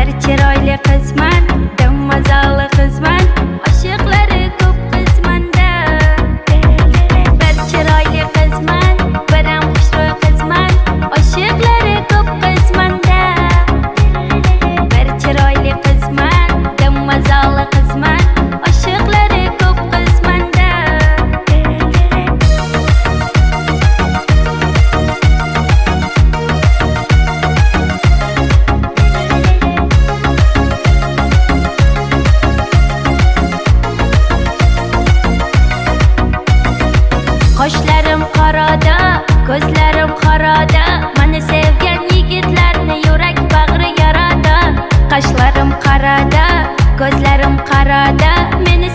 bir chiroyli qizman, dammazalı qizman, oshiqlari ko'p qizmanda. Bir chiroyli qizman, biram xushro'y qizman, oshiqlari ko'p qizmanda. Bir chiroyli qizman, dammazalı qizman, oshiqlari ko'p qizmanda. Qoshlarim qorada, ko'zlarim qorada, meni sevgan yigitlarni yurak bag'ri yarada. Qoshlarim qorada, ko'zlarim qorada, meni